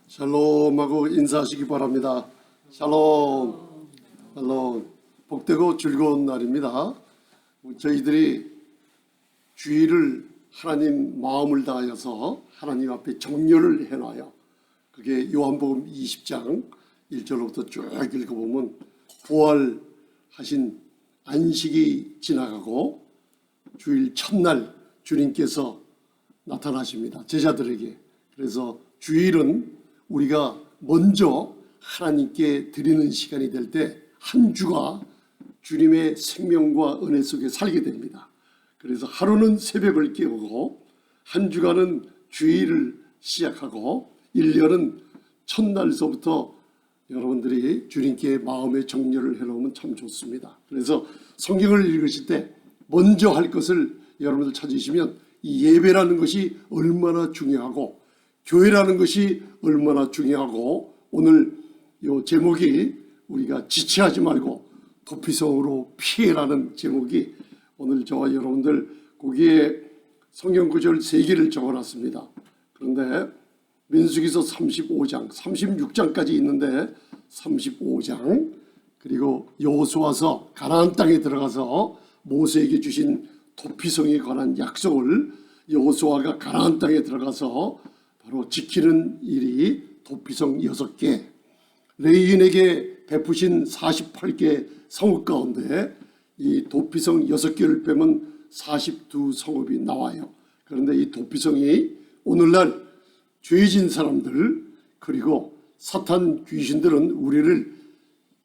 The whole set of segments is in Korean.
샬롬하고 인사하시기 바랍니다. 샬롬. 샬롬. 복되고 즐거운 날입니다. 저희들이 주일을 하나님 마음을 다하여서 하나님 앞에 정렬을 해놔요. 그게 요한복음 20장 1절부터 쭉 읽어보면 부활하신 안식이 지나가고 주일 첫날 주님께서 나타나십니다. 제자들에게. 그래서 주일은 우리가 먼저 하나님께 드리는 시간이 될 때 한 주가 주님의 생명과 은혜 속에 살게 됩니다. 그래서 하루는 새벽을 깨우고 한 주간은 주일을 시작하고 1년은 첫날서부터 여러분들이 주님께 마음의 정렬을 해놓으면 참 좋습니다. 그래서 성경을 읽으실 때 먼저 할 것을 여러분들 찾으시면 이 예배라는 것이 얼마나 중요하고 교회라는 것이 얼마나 중요하고 오늘 이 제목이 우리가 지체하지 말고 도피성으로 피해라는 제목이 오늘 저와 여러분들 거기에 성경 구절 3개를 적어놨습니다. 그런데 민수기서 35장, 36장까지 있는데 35장 그리고 여호수아서 가나안 땅에 들어가서 모세에게 주신 도피성에 관한 약속을 여호수아가 가나안 땅에 들어가서 바로 지키는 일이 도피성 6개, 레위인에게 베푸신 48개 성읍 가운데 이 도피성 6개를 빼면 42성읍이 나와요. 그런데 이 도피성이 오늘날 죄진 사람들 그리고 사탄 귀신들은 우리를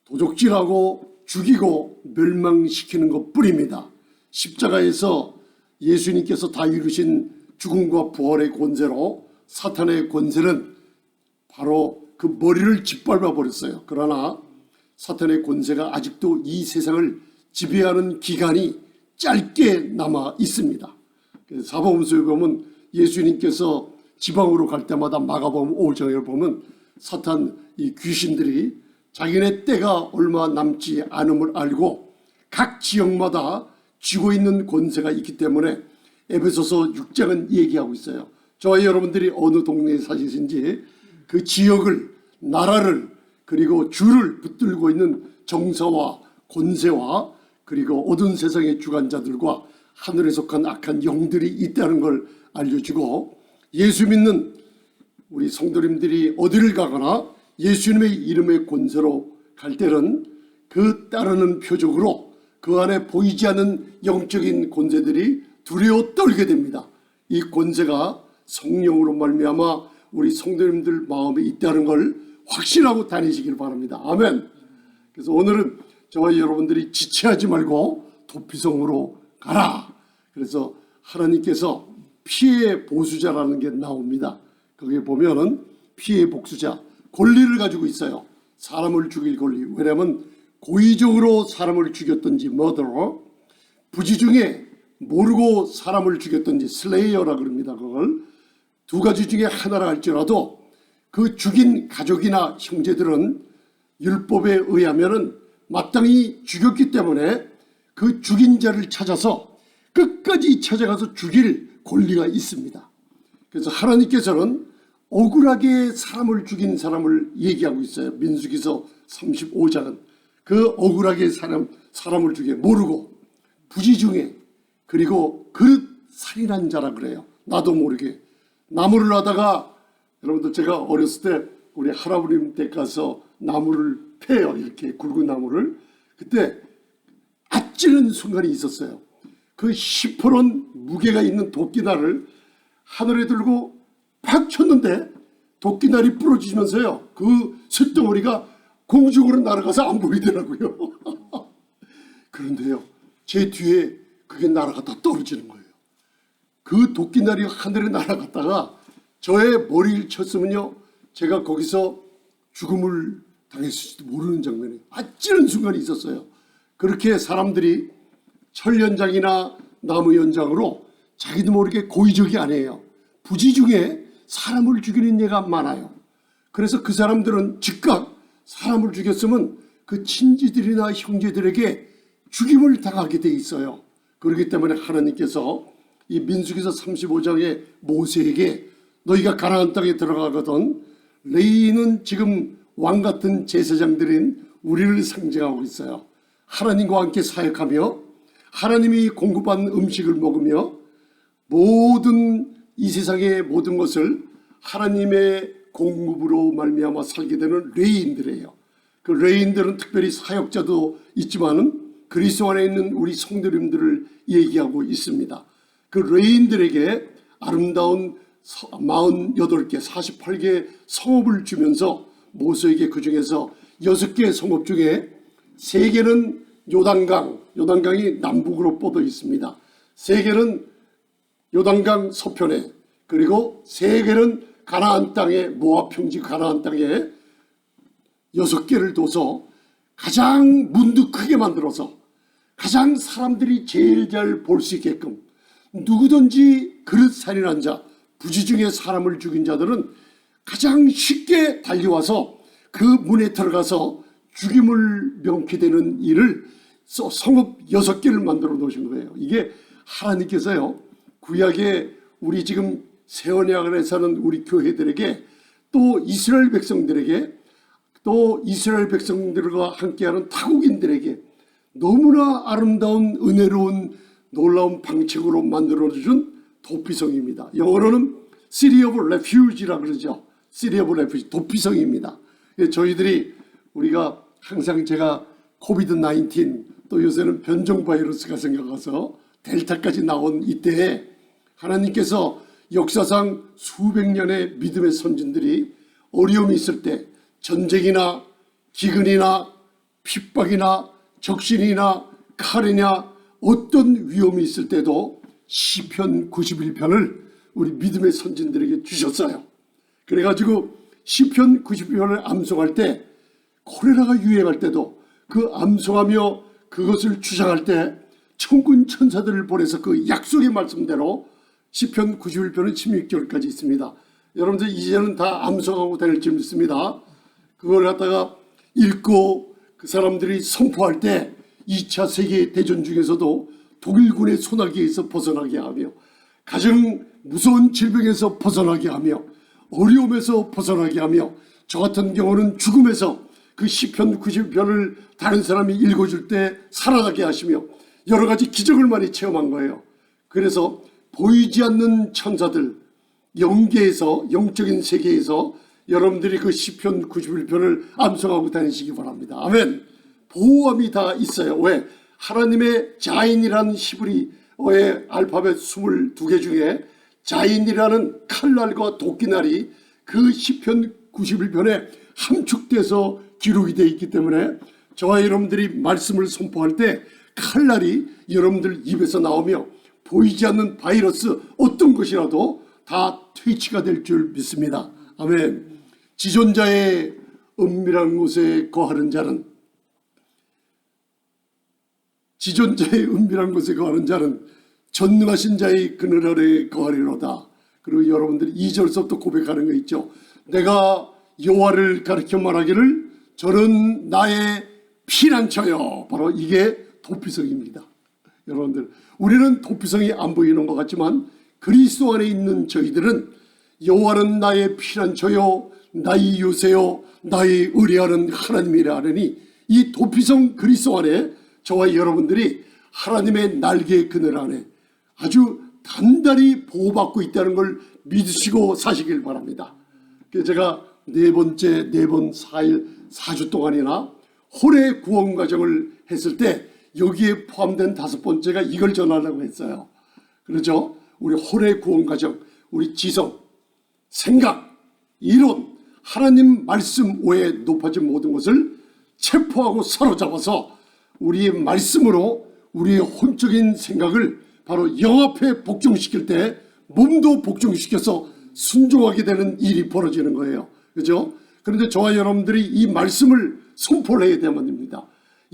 도적질하고 죽이고 멸망시키는 것뿐입니다. 십자가에서 예수님께서 다 이루신 죽음과 부활의 권세로 사탄의 권세는 바로 그 머리를 짓밟아 버렸어요. 그러나 사탄의 권세가 아직도 이 세상을 지배하는 기간이 짧게 남아 있습니다. 사복음서에 보면 예수님께서 지방으로 갈 때마다 마가복음 5장을 보면 사탄 이 귀신들이 자기네 때가 얼마 남지 않음을 알고 각 지역마다 쥐고 있는 권세가 있기 때문에 에베소서 6장은 얘기하고 있어요. 저와 여러분들이 어느 동네에 사시는지 그 지역을 나라를 그리고 주를 붙들고 있는 정사와 권세와 그리고 어두운 세상의 주관자들과 하늘에 속한 악한 영들이 있다는 걸 알려주고 예수 믿는 우리 성도님들이 어디를 가거나 예수님의 이름의 권세로 갈 때는 그 따르는 표적으로 그 안에 보이지 않는 영적인 권세들이 두려워 떨게 됩니다. 이 권세가 성령으로 말미암아 우리 성도님들 마음에 있다는 걸 확신하고 다니시길 바랍니다. 아멘. 그래서 오늘은 저와 여러분들이 지체하지 말고 도피성으로 가라. 그래서 하나님께서 피해 보수자라는 게 나옵니다. 거기에 보면은 피해 복수자 권리를 가지고 있어요. 사람을 죽일 권리. 왜냐하면 고의적으로 사람을 죽였든지 murder, 부지 중에 모르고 사람을 죽였든지 슬레이어라 그럽니다. 그걸 두 가지 중에 하나라 할지라도 그 죽인 가족이나 형제들은 율법에 의하면은 마땅히 죽였기 때문에 그 죽인 자를 찾아서 끝까지 찾아가서 죽일 권리가 있습니다. 그래서 하나님께서는 억울하게 사람을 죽인 사람을 얘기하고 있어요. 민수기서 35장은 그 억울하게 사람을 죽여 모르고 부지 중에 그리고 그릇 살인한 자라 그래요. 나도 모르게 나무를 하다가 여러분들 제가 어렸을 때 우리 할아버님 댁 가서 나무를 패요. 이렇게 굵은 나무를. 그때 아찔한 순간이 있었어요. 그 시퍼런 무게가 있는 도끼날을 하늘에 들고 팍 쳤는데 도끼날이 부러지면서요. 그 쇳덩어리가 공중으로 날아가서 안 보이더라고요. 그런데요. 제 뒤에 그게 날아갔다 떨어지는 거예요. 그 도끼날이 하늘에 날아갔다가 저의 머리를 쳤으면요. 제가 거기서 죽음을 당했을지도 모르는 장면이 아찔한 순간이 있었어요. 그렇게 사람들이 철 연장이나 나무 연장으로 자기도 모르게 고의적이 아니에요. 부지 중에 사람을 죽이는 예가 많아요. 그래서 그 사람들은 즉각 사람을 죽였으면 그 친지들이나 형제들에게 죽임을 당하게 돼 있어요. 그렇기 때문에 하나님께서 이 민수기서 35장의 모세에게 너희가 가나안 땅에 들어가거든 레위는 지금 왕 같은 제사장들인 우리를 상징하고 있어요. 하나님과 함께 사역하며 하나님이 공급한 음식을 먹으며 모든 이 세상의 모든 것을 하나님의 공급으로 말미암아 살게 되는 레위인들이에요. 그 레위인들은 특별히 사역자도 있지만은 그리스도 안에 있는 우리 성도님들을 얘기하고 있습니다. 그 레위인들에게 아름다운 48개, 48개 성읍을 주면서 모세에게 그 중에서 6개의 성읍 중에 3개는 요단강이 남북으로 뻗어 있습니다. 3개는 요단강 서편에, 그리고 3개는 가나안 땅에, 모압 평지 가나안 땅에 6개를 둬서 가장 문도 크게 만들어서 가장 사람들이 제일 잘 볼 수 있게끔, 누구든지 그릇 살인한 자, 부지 중에 사람을 죽인 자들은 가장 쉽게 달려와서 그 문에 들어가서 죽임을 명피되는 일을 성읍 6개를 만들어 놓으신 거예요. 이게 하나님께서요, 구약에 우리 지금 새 언약을 사는 우리 교회들에게, 또 이스라엘 백성들에게, 또 이스라엘 백성들과 함께하는 타국인들에게 너무나 아름다운 은혜로운 놀라운 방책으로 만들어준 도피성입니다. 영어로는 City of Refuge라고 그러죠. City of Refuge, 도피성입니다. 우리가 항상 제가 코비드-19, 또 요새는 변종 바이러스가 생겨서 델타까지 나온 이때에 하나님께서 역사상 수백 년의 믿음의 선진들이 어려움이 있을 때, 전쟁이나 기근이나 핍박이나 적신이나 칼이냐 어떤 위험이 있을 때도 시편 91편을 우리 믿음의 선진들에게 주셨어요. 그래가지고 시편 91편을 암송할 때, 콜레라가 유행할 때도 그 암송하며 그것을 주장할 때 천군 천사들을 보내서 그 약속의 말씀대로 시편 91편은 16절까지 있습니다. 여러분들 이제는 다 암송하고 다닐 줄 믿습니다. 그걸 갖다가 읽고 그 사람들이 선포할 때 2차 세계대전 중에서도 독일군의 소나기에서 벗어나게 하며, 가장 무서운 질병에서 벗어나게 하며, 어려움에서 벗어나게 하며, 저 같은 경우는 죽음에서 그 시편 90편을 다른 사람이 읽어줄 때 살아나게 하시며 여러 가지 기적을 많이 체험한 거예요. 그래서 보이지 않는 천사들, 영계에서, 영적인 세계에서 여러분들이 그 시편 91편을 암송하고 다니시기 바랍니다. 아멘. 보호함이 다 있어요. 왜? 하나님의 자인이라는 히브리어의 알파벳 22개 중에 자인이라는 칼날과 도끼날이 그 시편 91편에 함축돼서 기록이 되어 있기 때문에 저와 여러분들이 말씀을 선포할 때 칼날이 여러분들 입에서 나오며 보이지 않는 바이러스 어떤 것이라도 다 퇴치가 될 줄 믿습니다. 아멘. 지존자의 은밀한 곳에 거하는 자는, 지존자의 은밀한 곳에 거하는 자는 전능하신 자의 그늘 아래에 거하리로다. 그리고 여러분들이 2절서부터 고백하는 거 있죠. 내가 여호와를 가리켜 말하기를 저는 나의 피난처요. 바로 이게 도피성입니다. 여러분들, 우리는 도피성이 안 보이는 것 같지만 그리스도 안에 있는 저희들은 여호와는 나의 피난처요, 나의 요새요, 나의 의뢰하는 하나님이라 하느니, 이 도피성 그리스도 안에 저와 여러분들이 하나님의 날개 그늘 안에 아주 단단히 보호받고 있다는 걸 믿으시고 사시길 바랍니다. 그래서 제가 4번 4주 동안이나 홀의 구원 과정을 했을 때 여기에 포함된 5번째가 이걸 전하려고 했어요. 그렇죠? 우리 홀의 구원 과정, 우리 지성, 생각, 이론, 하나님 말씀 외에 높아진 모든 것을 체포하고 사로잡아서 우리의 말씀으로 우리의 혼적인 생각을 바로 영 앞에 복종시킬 때 몸도 복종시켜서 순종하게 되는 일이 벌어지는 거예요. 그렇죠? 그런데 저와 여러분들이 이 말씀을 선포를 해야 됩니다.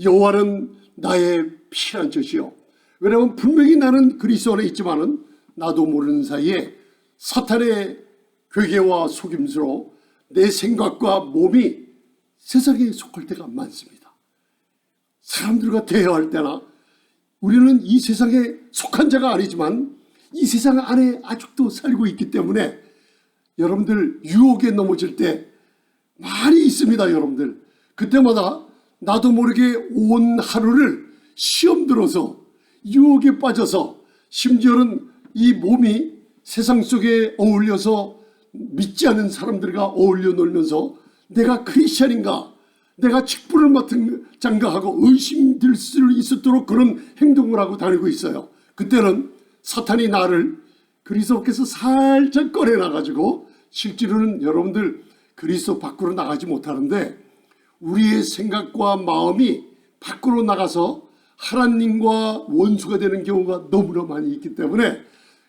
여호와는 나의 피난처시요. 왜냐하면 분명히 나는 그리스도 안에 있지만은 나도 모르는 사이에 사탄의 괴계와 속임수로 내 생각과 몸이 세상에 속할 때가 많습니다. 사람들과 대화할 때나 우리는 이 세상에 속한 자가 아니지만 이 세상 안에 아직도 살고 있기 때문에 여러분들 유혹에 넘어질 때 많이 있습니다, 여러분들. 그때마다 나도 모르게 온 하루를 시험 들어서 유혹에 빠져서 심지어는 이 몸이 세상 속에 어울려서 믿지 않는 사람들과 어울려 놀면서 내가 크리스찬인가, 내가 직분을 맡은 장가 하고 의심될 수 있도록 그런 행동을 하고 다니고 있어요. 그때는 사탄이 나를 그리스도께서 살짝 꺼내놔가지고 실제로는 여러분들 그리스도 밖으로 나가지 못하는데 우리의 생각과 마음이 밖으로 나가서 하나님과 원수가 되는 경우가 너무나 많이 있기 때문에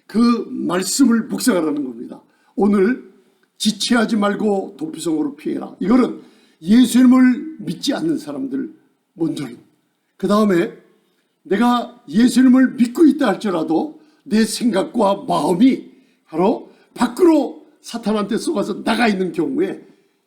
그 말씀을 묵상하라는 겁니다. 오늘 지체하지 말고 도피성으로 피해라. 이거는 예수님을 믿지 않는 사람들 먼저는, 그 다음에 내가 예수님을 믿고 있다 할지라도 내 생각과 마음이 바로 밖으로 사탄한테 쏘가서 나가 있는 경우에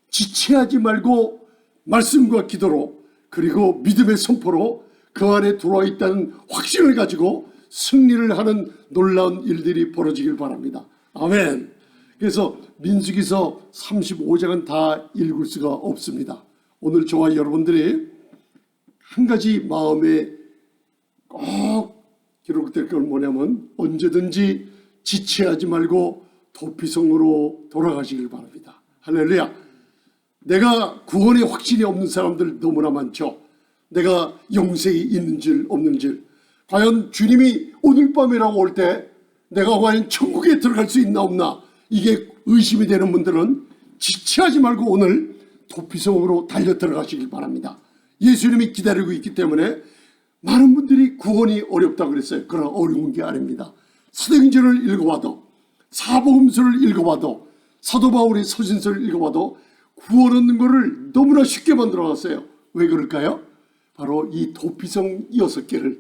지체하지 말고 말씀과 기도로 그리고 믿음의 선포로 그 안에 들어와 있다는 확신을 가지고 승리를 하는 놀라운 일들이 벌어지길 바랍니다. 아멘. 그래서 민수기서 35장은 다 읽을 수가 없습니다. 오늘 저와 여러분들이 한 가지 마음에 꼭 기록될 건 뭐냐면 언제든지 지체하지 말고 도피성으로 돌아가시길 바랍니다. 할렐루야. 내가 구원의 확신이 없는 사람들 너무나 많죠. 내가 영생이 있는지 없는지, 과연 주님이 오늘 밤이라고 올 때 내가 과연 천국에 들어갈 수 있나 없나, 이게 의심이 되는 분들은 지체하지 말고 오늘 도피성으로 달려 들어가시길 바랍니다. 예수님이 기다리고 있기 때문에 많은 분들이 구원이 어렵다고 그랬어요. 그러나 어려운 게 아닙니다. 사도행전을 읽어봐도, 사복음서를 읽어봐도, 사도 바울의 서신서를 읽어봐도 구원 얻는 것을 너무나 쉽게 만들어놨어요. 왜 그럴까요? 바로 이 도피성 6개를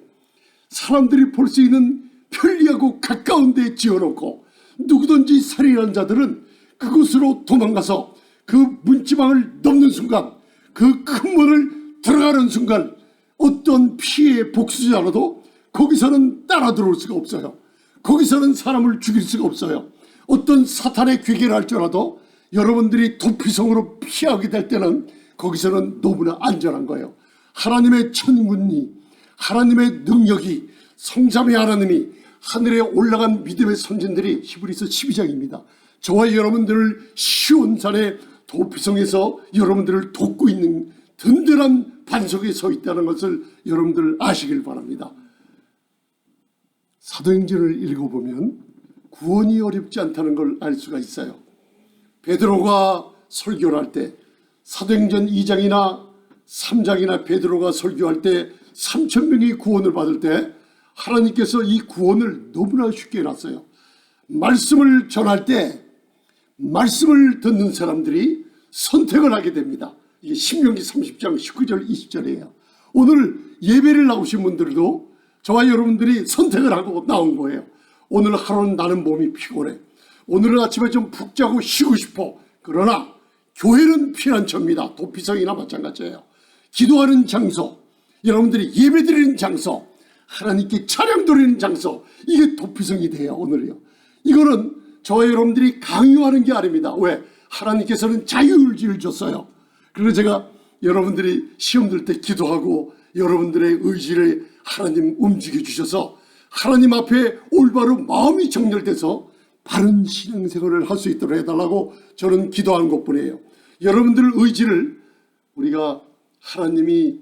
사람들이 볼 수 있는 편리하고 가까운 데 지어놓고 누구든지 살인한 자들은 그곳으로 도망가서 그 문지방을 넘는 순간, 그 큰 문을 들어가는 순간 어떤 피해 복수자라도 거기서는 따라 들어올 수가 없어요. 거기서는 사람을 죽일 수가 없어요. 어떤 사탄의 괴계를 할지라도 여러분들이 도피성으로 피하게 될 때는 거기서는 너무나 안전한 거예요. 하나님의 천군이, 하나님의 능력이, 성삼위 하나님이 하늘에 올라간 믿음의 선진들이 히브리서 12장입니다. 저와 여러분들을 시온산의 도피성에서 여러분들을 돕고 있는 든든한 반석에 서 있다는 것을 여러분들 아시길 바랍니다. 사도행전을 읽어보면 구원이 어렵지 않다는 걸 알 수가 있어요. 베드로가 설교를 할 때, 사도행전 2장이나 3장이나 베드로가 설교할 때 3,000명이 구원을 받을 때 하나님께서 이 구원을 너무나 쉽게 해놨어요. 말씀을 전할 때 말씀을 듣는 사람들이 선택을 하게 됩니다. 이게 신명기 30장 19절 20절이에요. 오늘 예배를 나오신 분들도 저와 여러분들이 선택을 하고 나온 거예요. 오늘 하루는 나는 몸이 피곤해. 오늘은 아침에 좀 푹 자고 쉬고 싶어. 그러나 교회는 피난처입니다. 도피성이나 마찬가지예요. 기도하는 장소, 여러분들이 예배드리는 장소, 하나님께 찬양 드리는 장소, 이게 도피성이 돼요. 오늘이요. 이거는 저와 여러분들이 강요하는 게 아닙니다. 왜? 하나님께서는 자유의지를 줬어요. 그래서 제가 여러분들이 시험 들 때 기도하고 여러분들의 의지를 하나님 움직여 주셔서 하나님 앞에 올바로 마음이 정렬돼서 바른 신앙생활을 할 수 있도록 해달라고 저는 기도하는 것뿐이에요. 여러분들 의지를 우리가 하나님이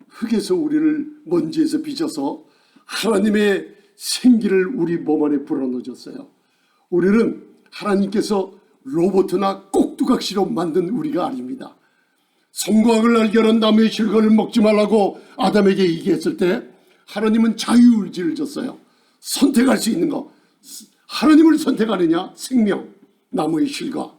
흙에서 우리를 먼지에서 빚어서 하나님의 생기를 우리 몸 안에 불어넣어줬어요. 우리는 하나님께서 로봇이나 꼭두각시로 만든 우리가 아닙니다. 성과학을 알게 하는 나무의 실과를 먹지 말라고 아담에게 얘기했을 때 하나님은 자유의지를 줬어요. 선택할 수 있는 거. 하나님을 선택하느냐? 생명, 나무의 실과.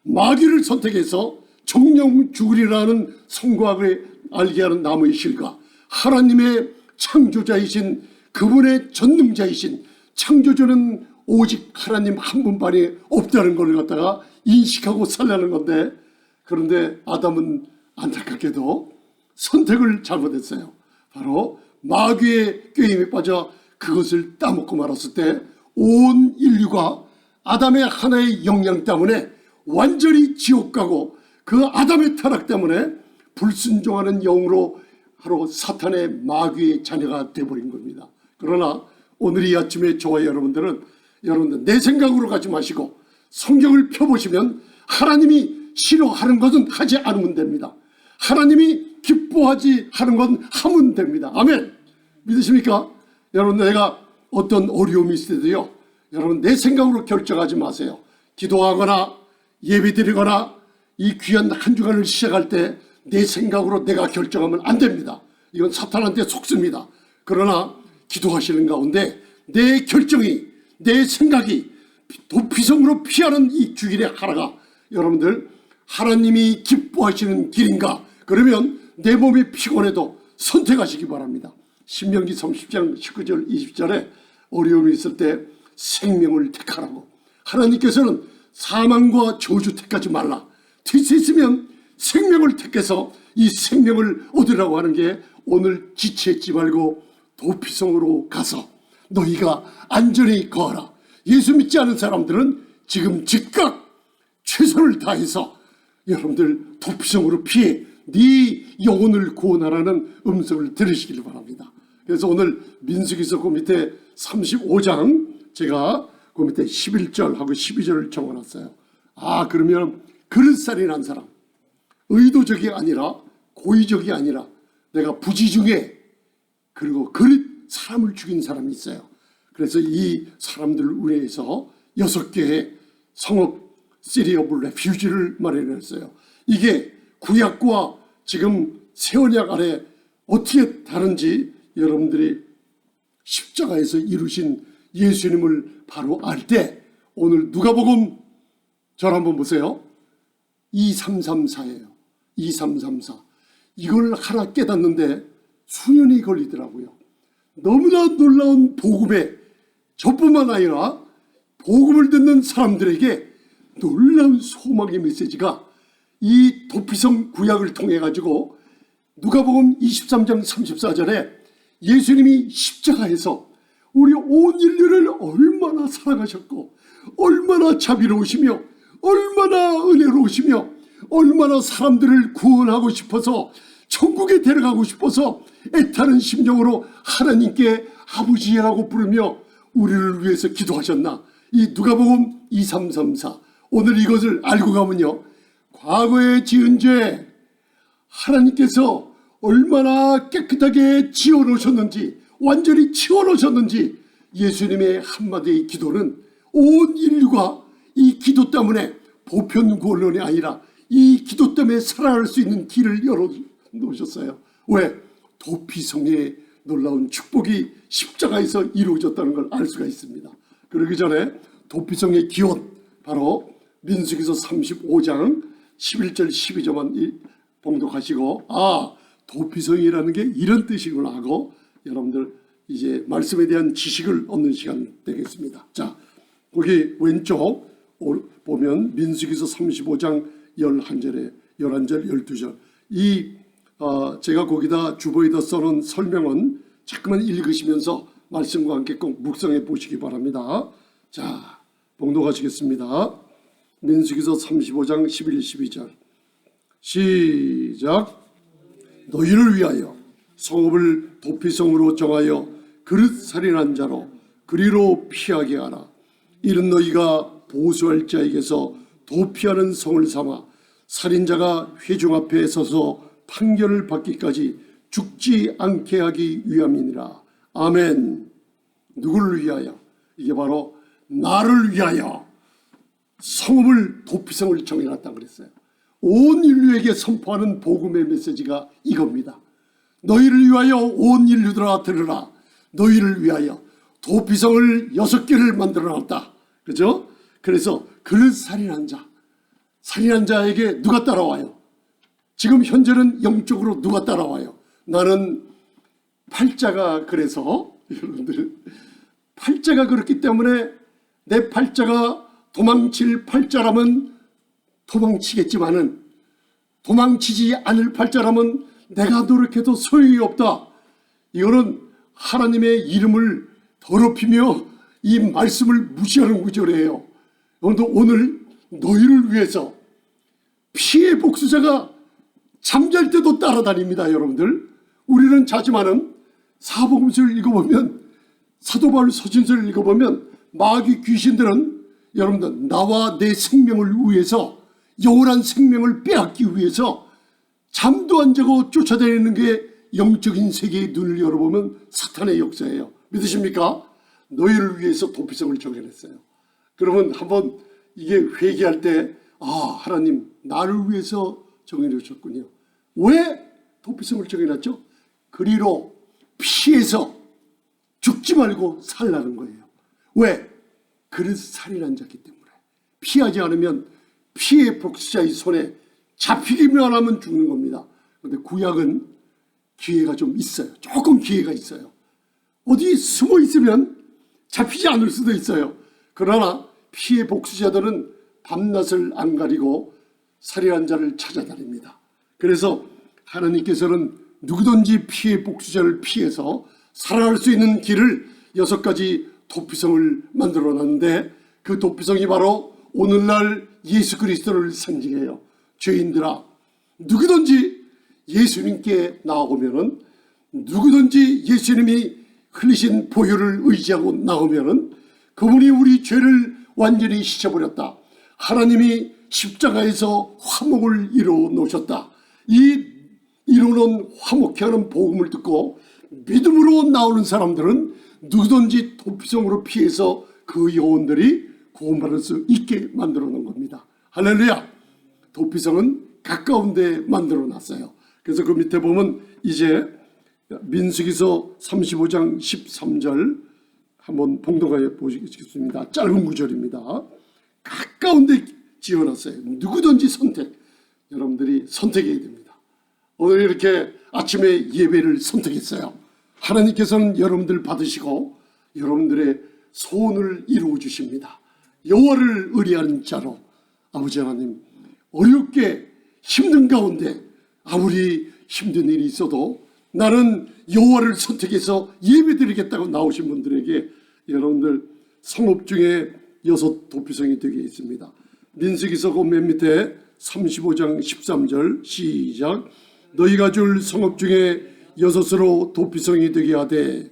마귀를 선택해서 정령 죽으리라는 성과학을 알게 하는 나무의 실과. 하나님의 창조자이신 그분의 전능자이신, 창조주는 오직 하나님 한 분만이 없다는 걸 갖다가 인식하고 살라는 건데, 그런데 아담은 안타깝게도 선택을 잘못했어요. 바로 마귀의 꾀임에 빠져 그것을 따먹고 말았을 때 온 인류가 아담의 하나의 영향 때문에 완전히 지옥 가고 그 아담의 타락 때문에 불순종하는 영으로 바로 사탄의 마귀의 자녀가 되어버린 겁니다. 그러나 오늘 이 아침에 저와 여러분들 내 생각으로 가지 마시고 성경을 펴보시면 하나님이 싫어하는 것은 하지 않으면 됩니다. 하나님이 기뻐하지 하는 건 하면 됩니다. 아멘. 믿으십니까? 여러분, 내가 어떤 어려움이 있을 때도요, 여러분 내 생각으로 결정하지 마세요. 기도하거나 예배드리거나 이 귀한 한 주간을 시작할 때 내 생각으로 내가 결정하면 안 됩니다. 이건 사탄한테 속습니다. 그러나 기도하시는 가운데 내 결정이, 내 생각이 도피성으로 피하는 이 주일의 하나가 여러분들 하나님이 기뻐하시는 길인가? 그러면 내 몸이 피곤해도 선택하시기 바랍니다. 신명기 30장 19절 20절에 어려움이 있을 때 생명을 택하라고, 하나님께서는 사망과 저주 택하지 말라, 될 수 있으면 생명을 택해서 이 생명을 얻으라고 하는 게 오늘 지체했지 말고 도피성으로 가서 너희가 안전히 거하라. 예수 믿지 않은 사람들은 지금 즉각 최선을 다해서 여러분들 도피성으로 피해 네 영혼을 구원하라는 음성을 들으시길 바랍니다. 그래서 오늘 민수기서 그 밑에 35장 제가 그 밑에 11절하고 12절을 적어놨어요. 그러면 그릇살이 난 사람, 의도적이 아니라 고의적이 아니라 내가 부지 중에 그리고 사람을 죽인 사람이 있어요. 그래서 이 사람들을 위해서 6개의 성읍 시리 오브 레퓨지를 마련했어요. 이게 구약과 지금 새 언약 아래 어떻게 다른지 여러분들이 십자가에서 이루신 예수님을 바로 알 때 오늘 누가복음 저를 한번 보세요. 2334예요. 2334. 이걸 하나 깨닫는데 수년이 걸리더라고요. 너무나 놀라운 복음에 저뿐만 아니라 복음을 듣는 사람들에게 놀라운 소망의 메시지가 이 도피성 구약을 통해 가지고 누가복음 23장 34절에 예수님이 십자가에서 우리 온 인류를 얼마나 사랑하셨고 얼마나 자비로우시며 얼마나 은혜로우시며 얼마나 사람들을 구원하고 싶어서 천국에 데려가고 싶어서 애타는 심정으로 하나님께 아버지라고 부르며 우리를 위해서 기도하셨나. 이 누가복음 2334 오늘 이것을 알고 가면요, 과거에 지은 죄 하나님께서 얼마나 깨끗하게 지어놓으셨는지, 완전히 치워놓으셨는지, 예수님의 한마디의 기도는 온 인류가 이 기도 때문에 보편 구원론이 아니라 이 기도 때문에 살아갈 수 있는 길을 열어놓으셨어요. 왜? 도피성의 놀라운 축복이 십자가에서 이루어졌다는 걸 알 수가 있습니다. 그러기 전에 도피성의 기원, 바로 민수기서 35장 11절 12절만 봉독하시고 도피성이라는 게 이런 뜻이구나 하고 여러분들 이제 말씀에 대한 지식을 얻는 시간 되겠습니다. 자, 거기 왼쪽 보면 민수기서 35장 11절에 11절 12절 제가 거기다 주보에다 써놓은 설명은 자꾸만 읽으시면서 말씀과 함께 꼭 묵상해 보시기 바랍니다. 자, 봉독하시겠습니다. 민수기서 35장 11, 12절 시작. 너희를 위하여 성읍을 도피성으로 정하여 그릇살인한 자로 그리로 피하게 하라. 이는 너희가 보수할 자에게서 도피하는 성을 삼아 살인자가 회중 앞에 서서 판결을 받기까지 죽지 않게 하기 위함이니라. 아멘. 누구를 위하여? 이게 바로 나를 위하여 성읍을 도피성을 정해놨다 그랬어요. 온 인류에게 선포하는 복음의 메시지가 이겁니다. 너희를 위하여 온 인류들아 들으라. 너희를 위하여 도피성을 6개를 만들어놨다. 그죠? 그래서 그를 살인한 자, 살인한 자에게 누가 따라와요? 지금 현재는 영적으로 누가 따라와요? 나는 팔자가, 그래서 여러분들 팔자가 그렇기 때문에 내 팔자가 도망칠 팔자라면 도망치겠지만은 도망치지 않을 팔자라면 내가 노력해도 소용이 없다. 이거는 하나님의 이름을 더럽히며 이 말씀을 무시하는 구절이에요. 오늘 너희를 위해서 피해 복수자가 잠잘 때도 따라다닙니다. 여러분들, 우리는 자지만은 사복음서를 읽어보면, 사도 바울 서신서를 읽어보면 마귀 귀신들은 여러분들 나와 내 생명을 위해서, 영원한 생명을 빼앗기 위해서 잠도 안 자고 쫓아다니는 게 영적인 세계의 눈을 열어보면 사탄의 역사예요. 믿으십니까? 너희를 위해서 도피성을 정해냈어요. 그러면 한번 이게 회개할 때, 하나님 나를 위해서 정해놓으셨군요. 왜 도피성을 정해놨죠? 그리로 피해서 죽지 말고 살라는 거예요. 왜? 그래서 살인한 자기 때문에. 피하지 않으면 피해 복수자의 손에 잡히기만 하면 죽는 겁니다. 그런데 구약은 기회가 좀 있어요. 조금 기회가 있어요. 어디 숨어 있으면 잡히지 않을 수도 있어요. 그러나 피해 복수자들은 밤낮을 안 가리고 살인한 자를 찾아다닙니다. 그래서 하나님께서는 누구든지 피해 복수자를 피해서 살아날 수 있는 길을 6가지 도피성을 만들어 놨는데, 그 도피성이 바로 오늘날 예수 그리스도를 상징해요. 죄인들아, 누구든지 예수님께 나오면은, 누구든지 예수님이 흘리신 보혈을 의지하고 나오면은 그분이 우리 죄를 완전히 씻어버렸다. 하나님이 십자가에서 화목을 이루어 놓으셨다. 이 이루는 화목케 하는 복음을 듣고 믿음으로 나오는 사람들은 누구든지 도피성으로 피해서 그 영혼들이 구원받을 수 있게 만들어 놓은 겁니다. 할렐루야! 도피성은 가까운 데 만들어 놨어요. 그래서 그 밑에 보면 이제 민수기서 35장 13절 한번 봉독해 보시겠습니다. 짧은 구절입니다. 가까운 데 지어놨어요. 누구든지 여러분들이 선택해야 됩니다. 오늘 이렇게 아침에 예배를 선택했어요. 하나님께서는 여러분들 받으시고 여러분들의 소원을 이루어 주십니다. 여호와를 의뢰하는 자로, 아버지 하나님, 어렵게 힘든 가운데 아무리 힘든 일이 있어도 나는 여호와를 선택해서 예배드리겠다고 나오신 분들에게 여러분들 성읍 중에 6 도피성이 되게 있습니다. 민수기서 그 맨 밑에 35장 13절 시작. 너희가 줄 성읍 중에 6으로 도피성이 되게 하되,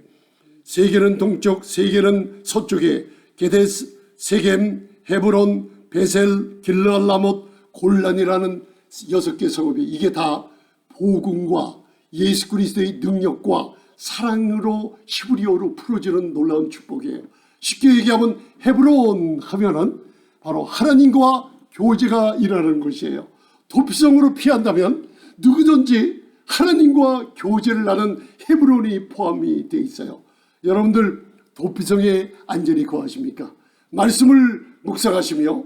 3개는 동쪽, 3개는 서쪽에 게데스, 세겜, 헤브론, 베셀, 길르알라못, 골란이라는 6개 성읍이, 이게 다 복음과 예수 그리스도의 능력과 사랑으로 히브리어로 풀어지는 놀라운 축복이에요. 쉽게 얘기하면 헤브론 하면은 바로 하나님과 교제가 일어나는 것이에요. 도피성으로 피한다면 누구든지 하나님과 교제를 하는 헤브론이 포함이 되어 있어요. 여러분들 도피성에 안전히 거하십니까? 말씀을 묵상하시며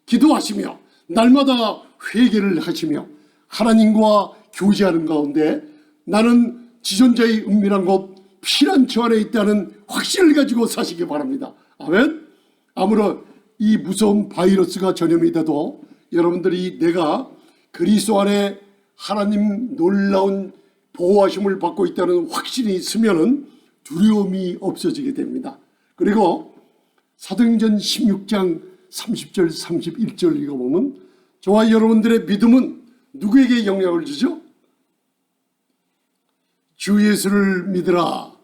기도하시며 날마다 회개를 하시며 하나님과 교제하는 가운데 나는 지존자의 은밀한 곳 피난처 안에 있다는 확신을 가지고 사시기 바랍니다. 아멘. 아무런 이 무서운 바이러스가 전염이 돼도 여러분들이 내가 그리스도 안에 하나님 놀라운 보호하심을 받고 있다는 확신이 있으면은 두려움이 없어지게 됩니다. 그리고 사도행전 16장 30절 31절 읽어보면 저와 여러분들의 믿음은 누구에게 영향을 주죠? 주 예수를 믿으라.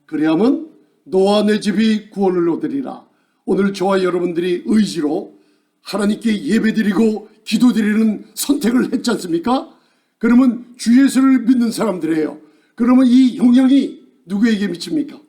그래야만 너와 내 집이 구원을 얻으리라. 오늘 저와 여러분들이 의지로 하나님께 예배드리고 기도드리는 선택을 했지 않습니까? 그러면 주 예수를 믿는 사람들이에요. 그러면 이 영향이 누구에게 미칩니까?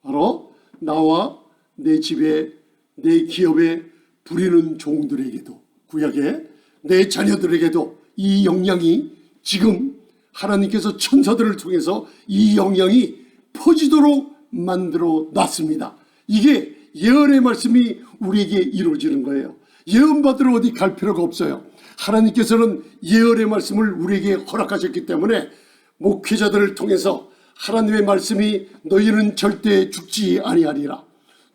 바로 나와 내 집에, 내 기업에 부리는 종들에게도, 구약에 내 자녀들에게도 이 영향이 지금 하나님께서 천사들을 통해서 이 영향이 퍼지도록 만들어 놨습니다. 이게 예언의 말씀이 우리에게 이루어지는 거예요. 예언 받으러 어디 갈 필요가 없어요. 하나님께서는 예언의 말씀을 우리에게 허락하셨기 때문에 목회자들을 통해서 하나님의 말씀이 너희는 절대 죽지 아니하리라.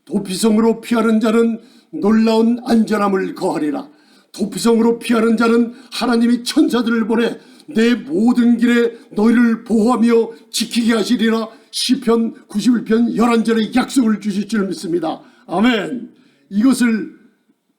도피성으로 피하는 자는 놀라운 안전함을 거하리라. 도피성으로 피하는 자는 하나님이 천사들을 보내 내 모든 길에 너희를 보호하며 지키게 하시리라. 시편 91편 11절의 약속을 주실 줄 믿습니다. 아멘. 이것을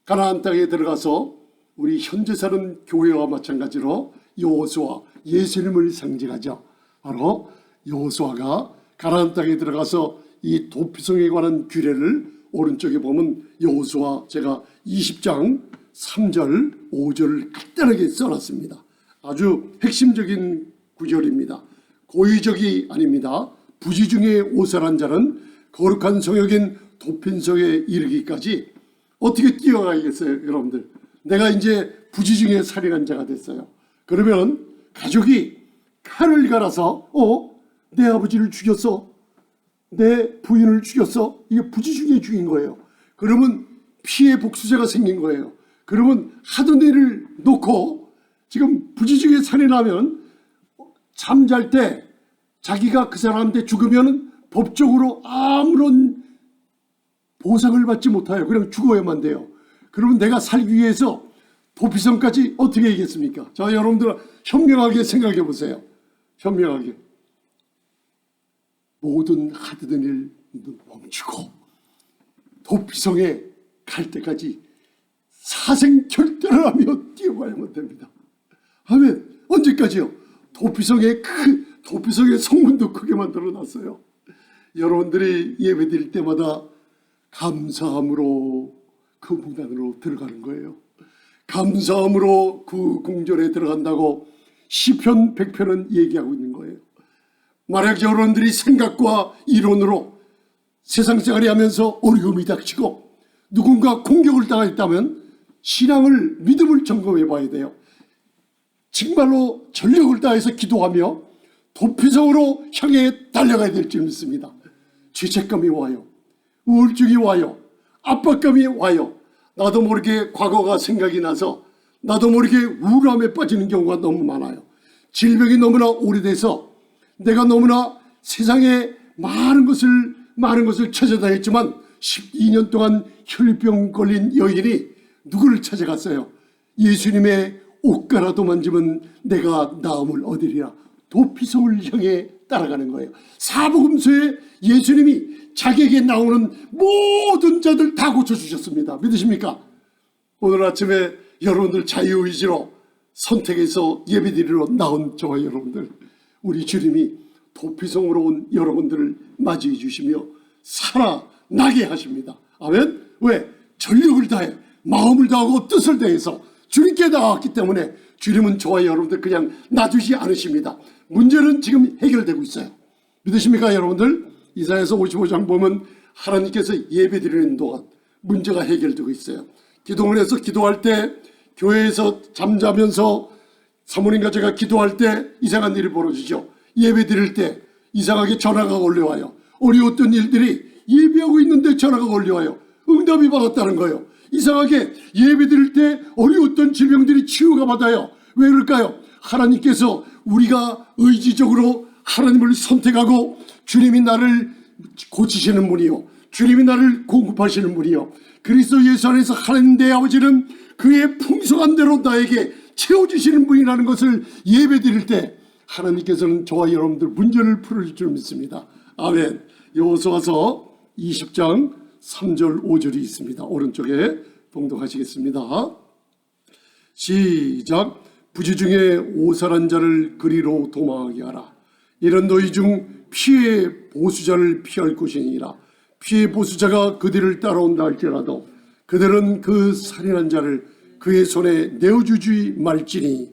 가나안 땅에 들어가서 우리 현재 사는 교회와 마찬가지로 여호수아, 예수님을 상징하죠. 바로 여호수아가 가나안 땅에 들어가서 이 도피성에 관한 규례를 오른쪽에 보면 여호수아 제가 20장 3절 5절을 간단하게 써놨습니다. 아주 핵심적인 구절입니다. 고의적이 아닙니다. 부지 중에 오살한 자는 거룩한 성역인 도핀성에 이르기까지 어떻게 뛰어가겠어요, 여러분들? 내가 이제 부지 중에 살인한 자가 됐어요. 그러면 가족이 칼을 갈아서 내 아버지를 죽였어, 내 부인을 죽였어, 이게 부지 중에 죽인 거예요. 그러면 피해 복수죄가 생긴 거예요. 그러면 하던 일을 놓고 지금 부지 중에 살인하면 잠잘 때 자기가 그 사람한테 죽으면 법적으로 아무런 보상을 받지 못해요. 그냥 죽어야만 돼요. 그러면 내가 살기 위해서 도피성까지 어떻게 하겠습니까? 자, 여러분들 현명하게 생각해 보세요. 현명하게. 모든 하던 일 멈추고 도피성에 갈 때까지 사생결단을 하며 뛰어가야만 됩니다. 아멘. 언제까지요? 도피성의 성문도 크게 만들어놨어요. 여러분들이 예배드릴 때마다 감사함으로 그 문 안으로 들어가는 거예요. 감사함으로 그 궁전에 들어간다고 시편 100편은 얘기하고 있는 거예요. 만약 여러분들이 생각과 이론으로 세상 생활을 하면서 어려움이 닥치고 누군가 공격을 당했다면 신앙을, 믿음을 점검해 봐야 돼요. 정말로 전력을 다해서 기도하며 도피성으로 향해 달려가야 될 줄 믿습니다. 죄책감이 와요. 우울증이 와요. 압박감이 와요. 나도 모르게 과거가 생각이 나서 나도 모르게 우울함에 빠지는 경우가 너무 많아요. 질병이 너무나 오래돼서 내가 너무나 세상에 많은 것을 찾아다녔지만 12년 동안 혈병 걸린 여인이 누구를 찾아갔어요? 예수님의 옷가라도 만지면 내가 나음을 얻으리라. 도피성을 향해 따라가는 거예요. 사복음서에 예수님이 자기에게 나오는 모든 자들 다 고쳐주셨습니다. 믿으십니까? 오늘 아침에 여러분들 자유의지로 선택해서 예배드리러 나온 저와 여러분들, 우리 주님이 도피성으로 온 여러분들을 맞이해 주시며 살아나게 하십니다. 아멘. 왜? 전력을 다해 마음을 다하고 뜻을 다해서 주님께 나왔기 때문에 주님은 저와 여러분들 그냥 놔두지 않으십니다. 문제는 지금 해결되고 있어요. 믿으십니까 여러분들? 이사야서 55장 보면 하나님께서 예배드리는 동안 문제가 해결되고 있어요. 기도원에서 기도할 때, 교회에서 잠자면서 사모님과 제가 기도할 때 이상한 일이 벌어지죠. 예배 드릴 때 이상하게 전화가 걸려와요. 어려웠던 일들이 예배하고 있는데 전화가 걸려와요. 응답이 받았다는 거예요. 이상하게 예배 드릴 때 어려웠던 질병들이 치유가 받아요. 왜 그럴까요? 하나님께서 우리가 의지적으로 하나님을 선택하고 주님이 나를 고치시는 분이요, 주님이 나를 공급하시는 분이요, 그리스도 예수 안에서 하나님 내 아버지는 그의 풍성한 대로 나에게 채워주시는 분이라는 것을 예배드릴 때 하나님께서는 저와 여러분들 문제를 풀어줄 줄 믿습니다. 아멘. 여호수아서 20장 3절 5절이 있습니다. 오른쪽에 봉독하시겠습니다. 시작. 부지 중에 오살한 자를 그리로 도망하게 하라. 이런 너희 중 피해 보수자를 피할 것이니라. 피해 보수자가 그들을 따라온다 할지라도 그들은 그 살인한 자를 그의 손에 내어주지 말지니.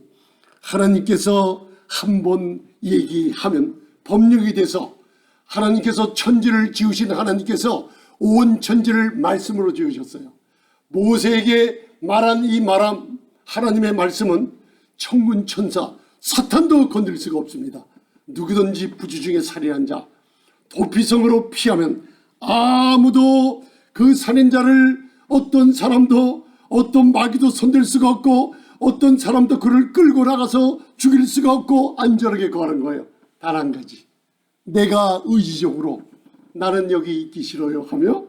하나님께서 한번 얘기하면 법령이 돼서, 하나님께서 천지를 지으신 하나님께서 온 천지를 말씀으로 지으셨어요. 모세에게 말한 이 말함 하나님의 말씀은 천군 천사 사탄도 건드릴 수가 없습니다. 누구든지 부지 중에 살인한 자, 도피성으로 피하면 아무도 그 살인자를, 어떤 사람도, 어떤 마귀도 손댈 수가 없고 어떤 사람도 그를 끌고 나가서 죽일 수가 없고 안전하게 거하는 거예요. 단 한 가지, 내가 의지적으로 나는 여기 있기 싫어요 하며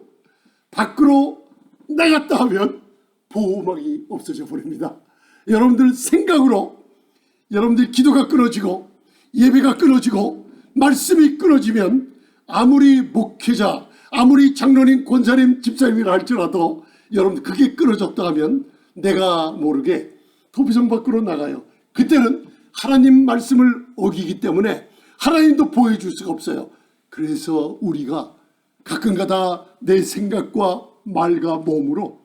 밖으로 나갔다 하면 보호막이 없어져 버립니다. 여러분들 생각으로 여러분들 기도가 끊어지고 예배가 끊어지고 말씀이 끊어지면 아무리 목회자, 아무리 장로님, 권사님, 집사님이라 할지라도 여러분들 그게 끊어졌다 하면 내가 모르게 도피성 밖으로 나가요. 그때는 하나님 말씀을 어기기 때문에 하나님도 보여줄 수가 없어요. 그래서 우리가 가끔가다 내 생각과 말과 몸으로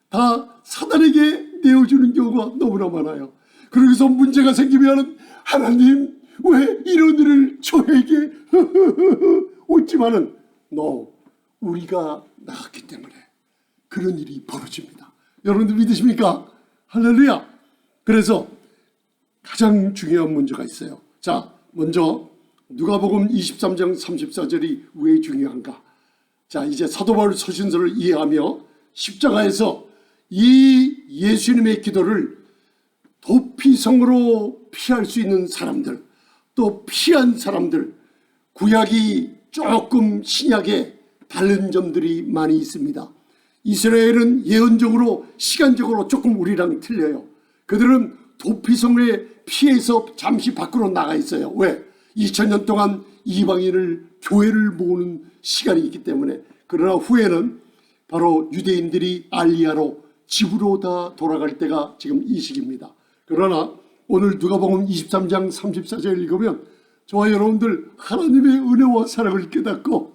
다 사단에게 내어주는 경우가 너무나 많아요. 그러고서 문제가 생기면 하나님 왜 이런 일을 저에게 웃지만은 우리가 나갔기 때문에 그런 일이 벌어집니다. 여러분들 믿으십니까? 할렐루야. 그래서 가장 중요한 문제가 있어요. 자, 먼저 누가복음 23장 34절이 왜 중요한가? 자, 이제 사도 바울 서신서를 이해하며 십자가에서 이 예수님의 기도를 도피성으로 피할 수 있는 사람들, 또 피한 사람들, 구약이 조금 신약에 다른 점들이 많이 있습니다. 이스라엘은 예언적으로 시간적으로 조금 우리랑 틀려요. 그들은 도피성에 피해서 잠시 밖으로 나가 있어요. 왜? 2000년 동안 이방인을 교회를 모으는 시간이 있기 때문에. 그러나 후에는 바로 유대인들이 알리야로 집으로 다 돌아갈 때가 지금 이 시기입니다. 그러나 오늘 누가복음 23장 34절 읽으면 저와 여러분들 하나님의 은혜와 사랑을 깨닫고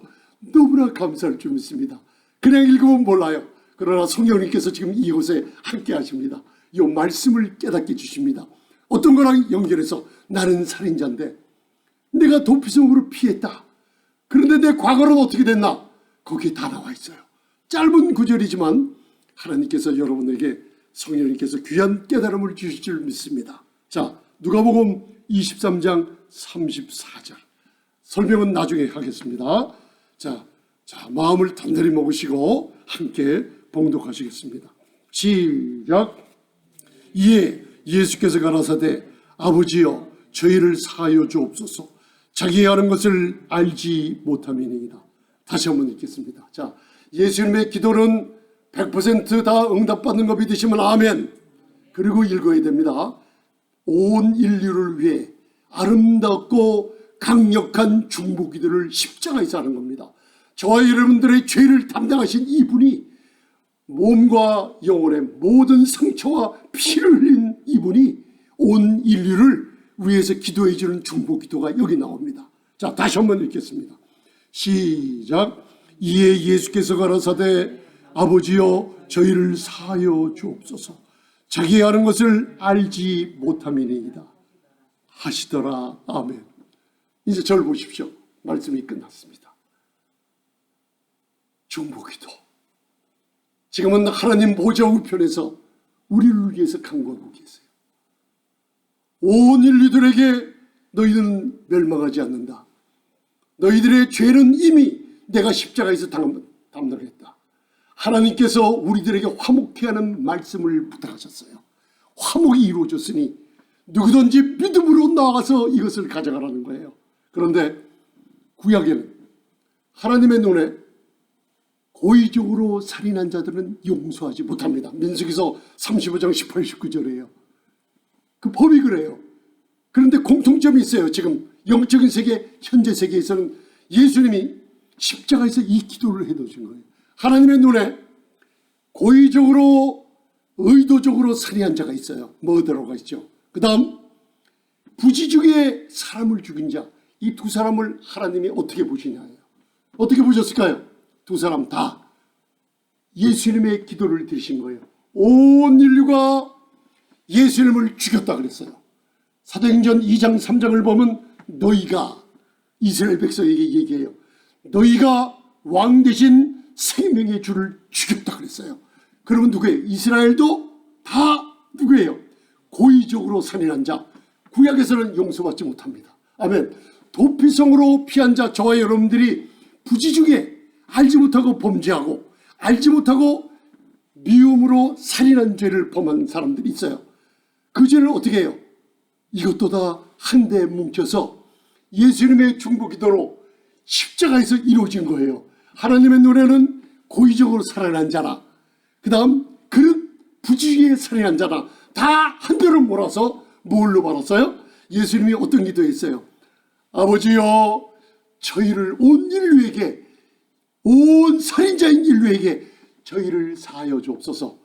너무나 감사할 줄 믿습니다. 그냥 읽으면 몰라요. 그러나 성령님께서 지금 이곳에 함께 하십니다. 이 말씀을 깨닫게 주십니다. 어떤 거랑 연결해서 나는 살인자인데 내가 도피성으로 피했다. 그런데 내 과거는 어떻게 됐나? 거기에 다 나와 있어요. 짧은 구절이지만 하나님께서 여러분에게 성령님께서 귀한 깨달음을 주실 줄 믿습니다. 자, 누가복음 23장 34절 설명은 나중에 하겠습니다. 자, 마음을 단단히 먹으시고 함께 봉독하시겠습니다. 시작. 이에 예수께서 가라사대 아버지여 저희를 사하여 주옵소서 자기의 하는 것을 알지 못함이니이다. 다시 한번 읽겠습니다. 자, 예수님의 기도는 100% 다 응답받는 거 믿으시면 아멘. 그리고 읽어야 됩니다. 온 인류를 위해 아름답고 강력한 중보기도를 십자가에서 하는 겁니다. 저와 여러분들의 죄를 담당하신 이분이 몸과 영혼의 모든 상처와 피를 흘린 이분이 온 인류를 위해서 기도해 주는 중보기도가 여기 나옵니다. 자, 다시 한번 읽겠습니다. 시작. 이에 예수께서 가라사대 아버지여 저희를 사하여 주옵소서 자기 하는 것을 알지 못함이니이다 하시더라. 아멘. 이제 저를 보십시오. 말씀이 끝났습니다. 중보기도. 지금은 하나님 보좌 우편에서 우리를 위해서 간구하고 계세요. 온 인류들에게 너희들은 멸망하지 않는다. 너희들의 죄는 이미 내가 십자가에서 담당했다. 하나님께서 우리들에게 화목케 하는 말씀을 부탁하셨어요. 화목이 이루어졌으니 누구든지 믿음으로 나아가서 이것을 가져가라는 거예요. 그런데 구약에는 하나님의 눈에 고의적으로 살인한 자들은 용서하지 못합니다. 민수기서 35장 18, 19절이에요. 그 법이 그래요. 그런데 공통점이 있어요. 지금 영적인 세계, 현재 세계에서는 예수님이 십자가에서 이 기도를 해놓으신 거예요. 하나님의 눈에 고의적으로 의도적으로 살인한 자가 있어요. 머더러가 있죠. 그 다음 부지중에 사람을 죽인 자, 이 두 사람을 하나님이 어떻게 보시냐예요. 어떻게 보셨을까요? 두 사람 다 예수님의 기도를 들으신 거예요. 온 인류가 예수님을 죽였다 그랬어요. 사도행전 2장 3장을 보면 너희가 이스라엘 백성에게 얘기해요. 너희가 왕 대신 생명의 주를 죽였다 그랬어요. 그러면 누구예요? 이스라엘도 다 누구예요? 고의적으로 살인한 자. 구약에서는 용서받지 못합니다. 아멘. 도피성으로 피한 자, 저와 여러분들이 부지중에 알지 못하고 범죄하고 알지 못하고 미움으로 살인한 죄를 범한 사람들이 있어요. 그 죄를 어떻게 해요? 이것도 다 한데 뭉쳐서 예수님의 중보기도로 십자가에서 이루어진 거예요. 하나님의 눈에는 고의적으로 살인한 자나 그 다음 그런 부지중에 살인한 자나 다 한대로 몰아서 뭘로 말았어요? 예수님이 어떤 기도했어요? 아버지여 저희를 온 인류에게 온 살인자인 인류에게 저희를 사하여 주옵소서.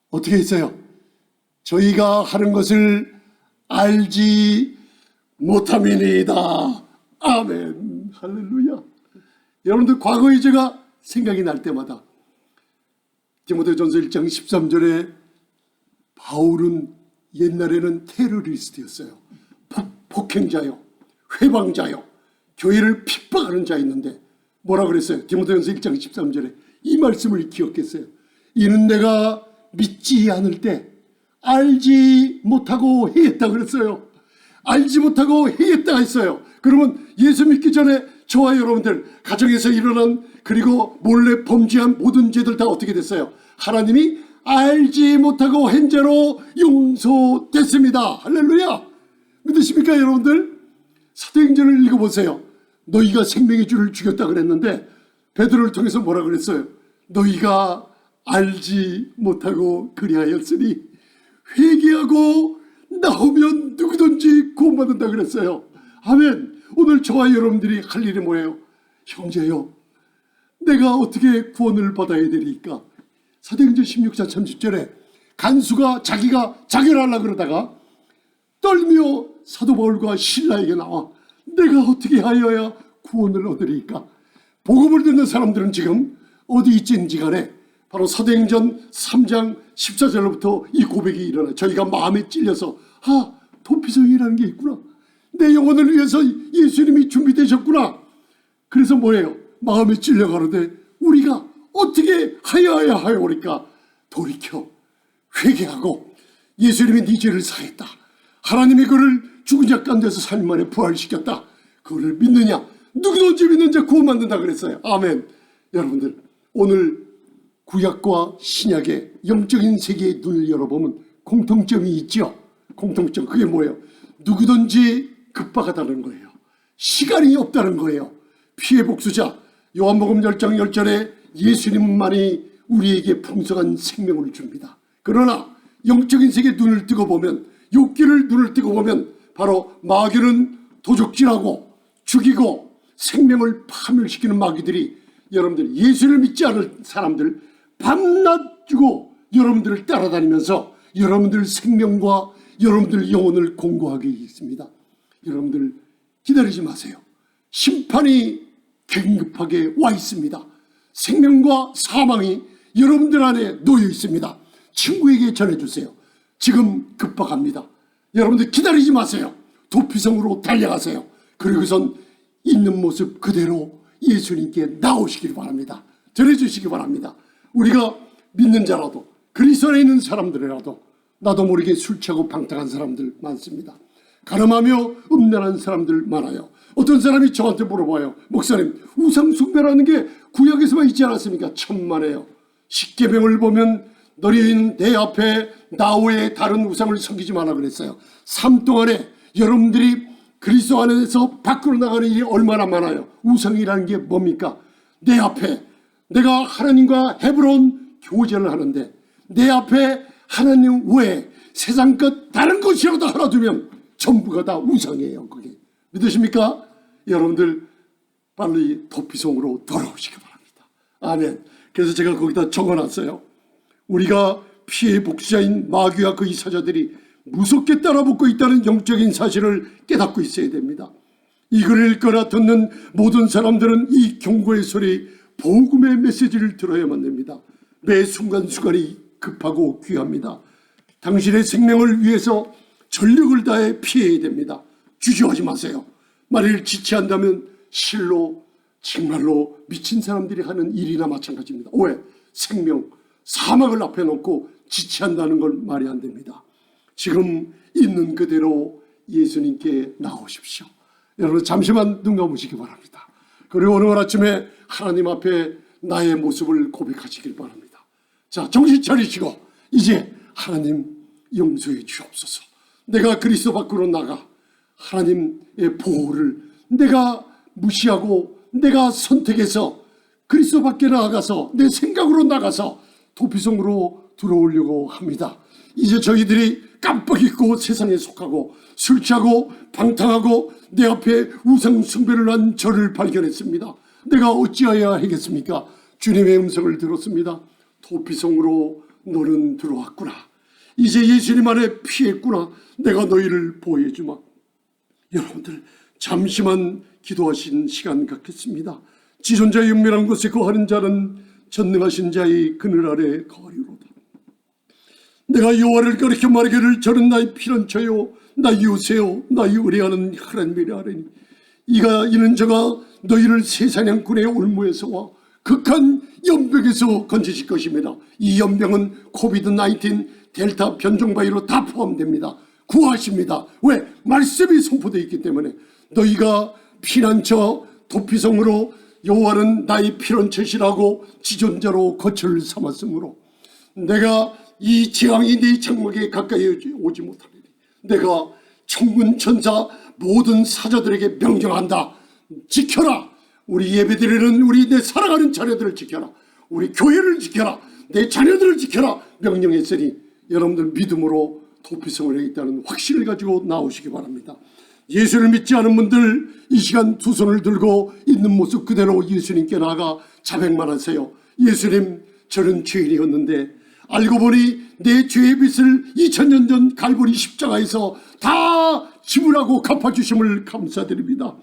어떻게 했어요? 저희가 하는 것을 알지 못함이니이다. 아멘. 할렐루야. 여러분들 과거에 제가 생각이 날 때마다 디모데전서 1장 13절에 바울은 옛날에는 테러리스트였어요. 폭행자요, 회방자요, 교회를 핍박하는 자였는데 뭐라 그랬어요? 디모데전서 1장 13절에 이 말씀을 기억했어요. 이는 내가 믿지 않을 때 알지 못하고 행했다 그랬어요. 알지 못하고 행했다 했어요. 그러면 예수 믿기 전에 저와 여러분들 가정에서 일어난 그리고 몰래 범죄한 모든 죄들 다 어떻게 됐어요? 하나님이 알지 못하고 한 죄로 용서됐습니다. 할렐루야. 믿으십니까 여러분들? 사도행전을 읽어보세요. 너희가 생명의 주를 죽였다 그랬는데 베드로를 통해서 뭐라 그랬어요? 너희가 알지 못하고 그리하였으니 회개하고 나오면 누구든지 구원받는다 그랬어요. 아멘. 오늘 저와 여러분들이 할 일이 뭐예요? 형제요, 내가 어떻게 구원을 받아야 되니까? 사도행전 16장 30절에 간수가 자기가 자결하려고 그러다가 떨며 사도 바울과 신라에게 나와 내가 어떻게 하여야 구원을 얻으리까? 복음을 듣는 사람들은 지금 어디 있든지 간에 바로 사도행전 3장 14절로부터 이 고백이 일어나요. 저희가 마음에 찔려서 도피성이라는 게 있구나. 내 영혼을 위해서 예수님이 준비되셨구나. 그래서 뭐예요? 마음에 찔려가는데 우리가 어떻게 하여야 하오리까? 돌이켜 회개하고 예수님이 네 죄를 사했다. 하나님이 그를 죽은 자 가운데서 3일 만에 부활시켰다. 그거를 믿느냐? 누구든지 믿는 자 구원받는다 그랬어요. 아멘. 여러분들 오늘 구약과 신약의 영적인 세계의 눈을 열어보면 공통점이 있죠. 공통점 그게 뭐예요? 누구든지 급박하다는 거예요. 시간이 없다는 거예요. 피해 복수자 요한복음 10장 10절에 예수님만이 우리에게 풍성한 생명을 줍니다. 그러나 영적인 세계 눈을 뜨고 보면 육기를 눈을 뜨고 보면 바로 마귀는 도적질하고 죽이고 생명을 파멸시키는 마귀들이 여러분들 예수를 믿지 않을 사람들 밤낮 주고 여러분들을 따라다니면서 여러분들 생명과 여러분들 영혼을 공고하게 있습니다. 여러분들 기다리지 마세요. 심판이 긴급하게 와 있습니다. 생명과 사망이 여러분들 안에 놓여 있습니다. 친구에게 전해주세요. 지금 급박합니다. 여러분들 기다리지 마세요. 도피성으로 달려가세요. 그리고선 있는 모습 그대로 예수님께 나오시길 바랍니다. 전해주시기 바랍니다. 우리가 믿는 자라도 그리스도 안에 있는 사람들이라도 나도 모르게 술 취하고 방탕한 사람들 많습니다. 가늠하며 음란한 사람들 많아요. 어떤 사람이 저한테 물어봐요. 목사님, 우상 숭배라는 게 구약에서만 있지 않았습니까? 천만에요. 십계명을 보면 너희는 내 앞에 나 외에 다른 우상을 섬기지 마라 그랬어요. 삶 동안에 여러분들이 그리스도 안에서 밖으로 나가는 일이 얼마나 많아요. 우상이라는 게 뭡니까? 내 앞에 내가 하나님과 헤브론 교제를 하는데 내 앞에 하나님 외에 세상 것 다른 것이라도 하나 두면 전부가 다 우상이에요. 그게 믿으십니까? 여러분들 빨리 도피성으로 돌아오시기 바랍니다. 아멘. 그래서 제가 거기다 적어놨어요. 우리가 피해 복수자인 마귀와 그의 사자들이 무섭게 따라붙고 있다는 영적인 사실을 깨닫고 있어야 됩니다. 이 글을 읽거나 듣는 모든 사람들은 이 경고의 소리, 복음의 메시지를 들어야만 됩니다. 매 순간순간이 급하고 귀합니다. 당신의 생명을 위해서 전력을 다해 피해야 됩니다. 주저하지 마세요. 만일 지체한다면 실로 정말로 미친 사람들이 하는 일이나 마찬가지입니다. 왜? 생명, 사막을 앞에 놓고 지체한다는 건 말이 안 됩니다. 지금 있는 그대로 예수님께 나오십시오. 여러분 잠시만 눈 감으시기 바랍니다. 그리고 오늘 아침에 하나님 앞에 나의 모습을 고백하시길 바랍니다. 자, 정신 차리시고 이제 하나님 용서해 주옵소서. 내가 그리스도 밖으로 나가 하나님의 보호를 내가 무시하고 내가 선택해서 그리스도 밖에 나가서 내 생각으로 나가서 도피성으로 들어오려고 합니다. 이제 저희들이 깜빡 잊고 세상에 속하고 술 취하고 방탕하고 내 앞에 우상 숭배를 한 저를 발견했습니다. 내가 어찌하여야 하겠습니까? 주님의 음성을 들었습니다. 도피성으로 너는 들어왔구나. 이제 예수님 안에 피했구나. 내가 너희를 보호해주마. 여러분들 잠시만 기도하신 시간 갖겠습니다. 지존자의 은밀한 곳에 거하는 자는 전능하신 자의 그늘 아래 거하리로다. 내가 여호와를 가리켜 말하기를 저는 나의 피난처요 나의 요새요 나의 의뢰하는 하나님이라 하리니 이는 저가 너희를 세사냥꾼의 올무에서와 극한 연병에서 건지실 것입니다. 이 연병은 코비드-19 델타 변종 바이러로 다 포함됩니다. 구하십니다. 왜? 말씀이 선포되어 있기 때문에. 너희가 피난처 도피성으로 여호와는 나의 피난처시라고 지존자로 거처를 삼았으므로 내가 이 재앙이 네 장막에 가까이 오지 못하리니 내가 천군 천사 모든 사자들에게 명령한다. 지켜라. 우리 예배드리는 내 사랑하는 자녀들을 지켜라. 우리 교회를 지켜라. 내 자녀들을 지켜라. 명령했으니 여러분들 믿음으로 도피성을 하겠다는 확신을 가지고 나오시기 바랍니다. 예수를 믿지 않은 분들 이 시간 두 손을 들고 있는 모습 그대로 예수님께 나아가 자백만 하세요. 예수님, 저는 죄인이었는데 알고 보니 내 죄의 빚을 2000년 전 갈보리 십자가에서 다 지불하고 갚아주심을 감사드립니다.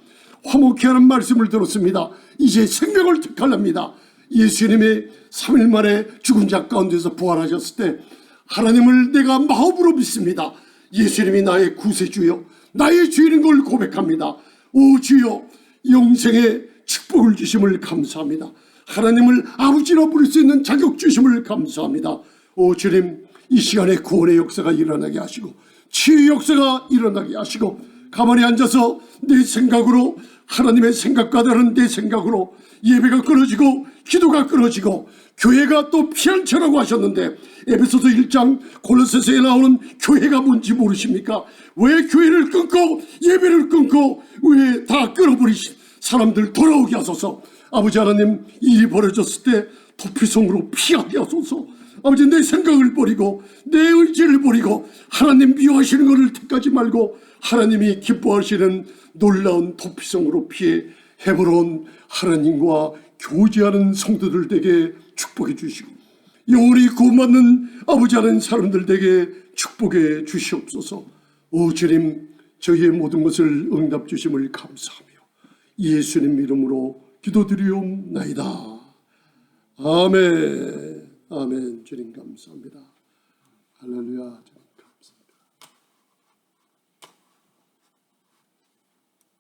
화목케 하는 말씀을 들었습니다. 이제 생명을 택하랍니다. 예수님의 3일 만에 죽은 자 가운데서 부활하셨을 때 하나님을 내가 마음으로 믿습니다. 예수님이 나의 구세주요 나의 주인인 걸 고백합니다. 오 주여, 영생의 축복을 주심을 감사합니다. 하나님을 아버지라 부를 수 있는 자격 주심을 감사합니다. 오 주님, 이 시간에 구원의 역사가 일어나게 하시고 치유의 역사가 일어나게 하시고 가만히 앉아서 내 생각으로 하나님의 생각과 다른 내 생각으로 예배가 끊어지고 기도가 끊어지고 교회가 또 피난처라고 하셨는데 에베소서 1장 골로새서에 나오는 교회가 뭔지 모르십니까? 왜 교회를 끊고 예배를 끊고 왜 다 끊어버리신 사람들 돌아오게 하소서. 아버지 하나님, 일이 벌어졌을 때 도피성으로 피하게 하소서. 아버지, 내 생각을 버리고 내 의지를 버리고 하나님 미워하시는 것을 택하지 말고 하나님이 기뻐하시는 놀라운 도피성으로 피해 헤브론 하나님과 교제하는 성도들 에게 축복해 주시고 영원히 구원받는 아버지 하나님 사람들 에게 축복해 주시옵소서. 오 주님, 저희의 모든 것을 응답 주심을 감사하며 예수님 이름으로 기도드리옵나이다. 아멘. 아멘. 주님 감사합니다. 할렐루야.